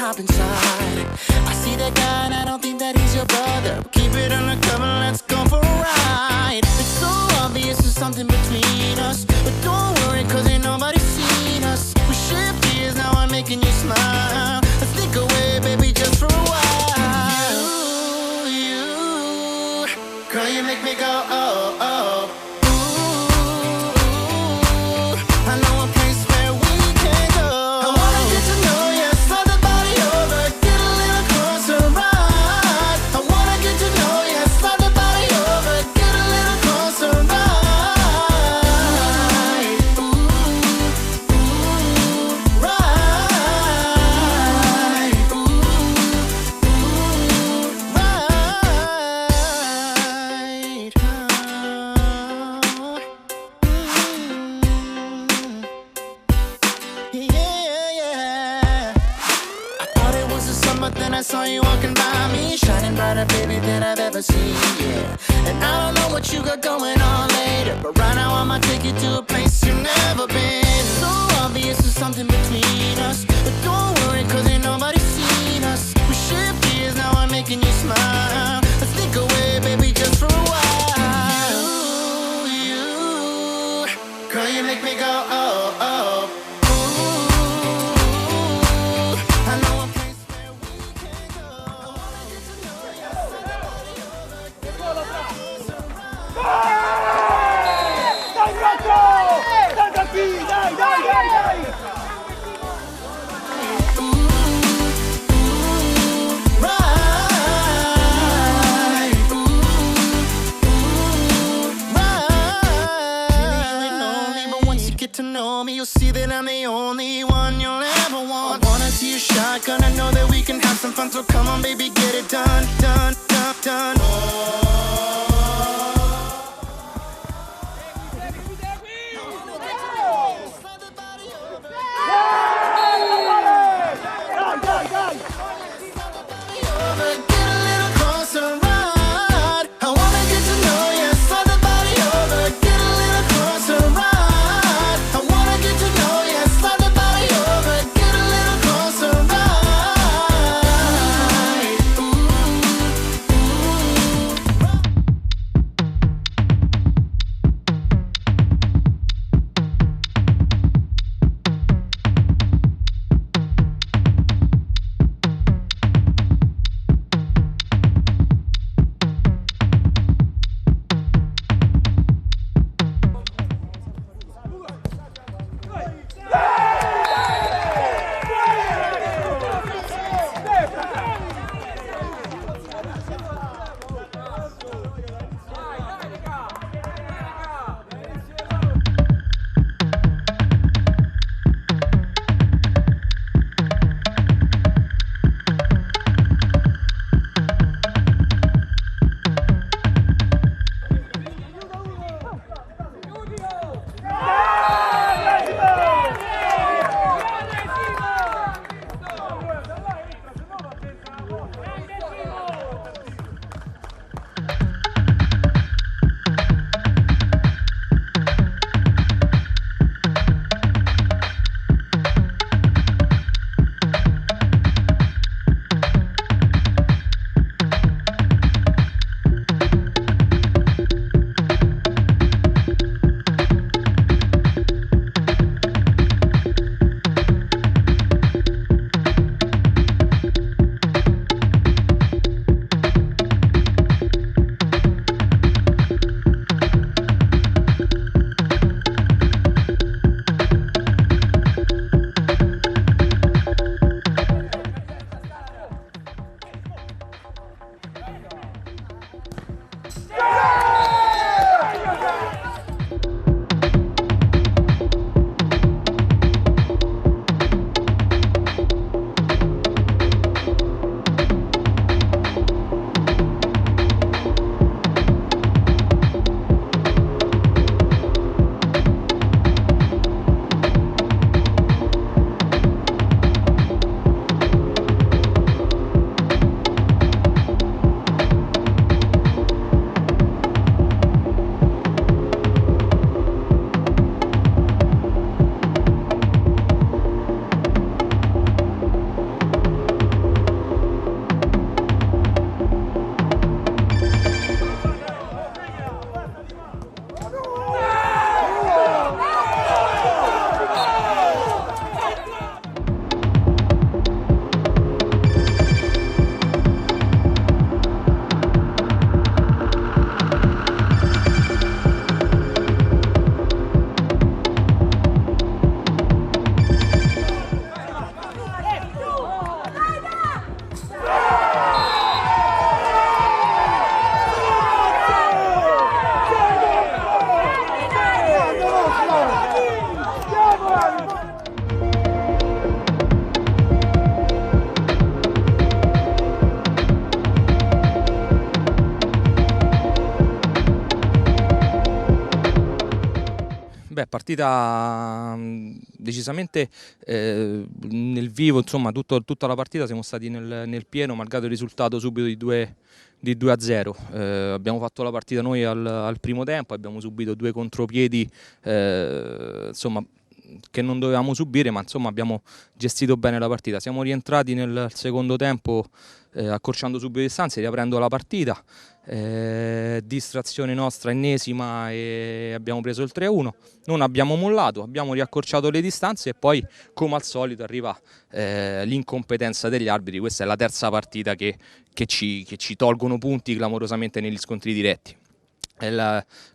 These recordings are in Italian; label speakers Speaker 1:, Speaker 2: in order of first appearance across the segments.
Speaker 1: up inside. I see that guy and I don't think that he's your brother. Keep it undercover, let's go for a ride. It's so obvious there's something between us, but don't worry cause ain't nobody seen us. We shift gears, now I'm making you smile. Let's think away, baby, just for a while. You, girl, you make me go, oh, oh. But then I saw you walking by me, shining brighter, baby, than I've ever seen, yeah. And I don't know what you got going on later, but right now I'ma take you to a place you've never been. So obvious there's something between us, but don't worry cause ain't nobody seen us. We shift gears, now I'm making you smile. Let's think away, baby, just for a while. You, girl, you make me go, oh, oh. To know me, you'll see that I'm the only one you'll ever want. I wanna see you shotgun, I know that we can have some fun, so come on, baby, get it done, done, done, done.
Speaker 2: Partita decisamente nel vivo, insomma tutta la partita siamo stati nel pieno, malgrado il risultato subito di 2-0. Abbiamo fatto la partita noi al primo tempo, abbiamo subito 2 contropiedi insomma, che non dovevamo subire, ma insomma abbiamo gestito bene la partita. Siamo rientrati nel secondo tempo accorciando subito le distanze, riaprendo la partita. Distrazione nostra ennesima e abbiamo preso il 3-1, non abbiamo mollato, abbiamo riaccorciato le distanze e poi come al solito arriva l'incompetenza degli arbitri. Questa è la terza partita che ci tolgono punti clamorosamente negli scontri diretti.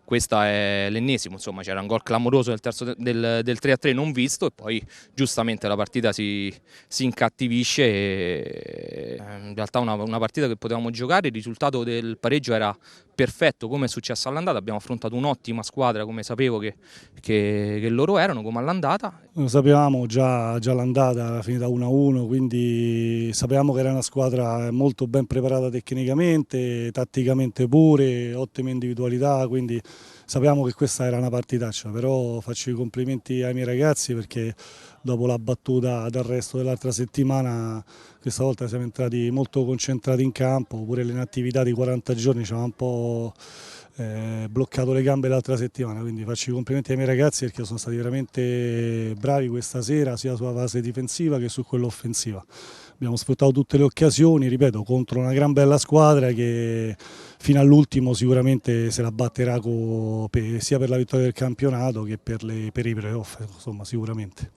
Speaker 2: Questa è l'ennesimo, insomma c'era un gol clamoroso del 3-3 non visto e poi giustamente la partita si incattivisce e in realtà una partita che potevamo giocare, il risultato del pareggio era perfetto come è successo all'andata, abbiamo affrontato un'ottima squadra come sapevo che loro erano, come all'andata.
Speaker 3: Lo sapevamo già l'andata era finita 1-1, quindi sapevamo che era una squadra molto ben preparata tecnicamente, tatticamente pure, ottime individualità, quindi sapevamo che questa era una partitaccia, però faccio i complimenti ai miei ragazzi perché dopo la battuta d'arresto dell'altra settimana questa volta siamo entrati molto concentrati in campo, pure l'inattività di 40 giorni ci aveva un po' bloccato le gambe l'altra settimana, quindi faccio i complimenti ai miei ragazzi perché sono stati veramente bravi questa sera sia sulla fase difensiva che su quella offensiva. Abbiamo sfruttato tutte le occasioni, ripeto, contro una gran bella squadra che fino all'ultimo sicuramente se la batterà sia per la vittoria del campionato che per i playoff, insomma sicuramente.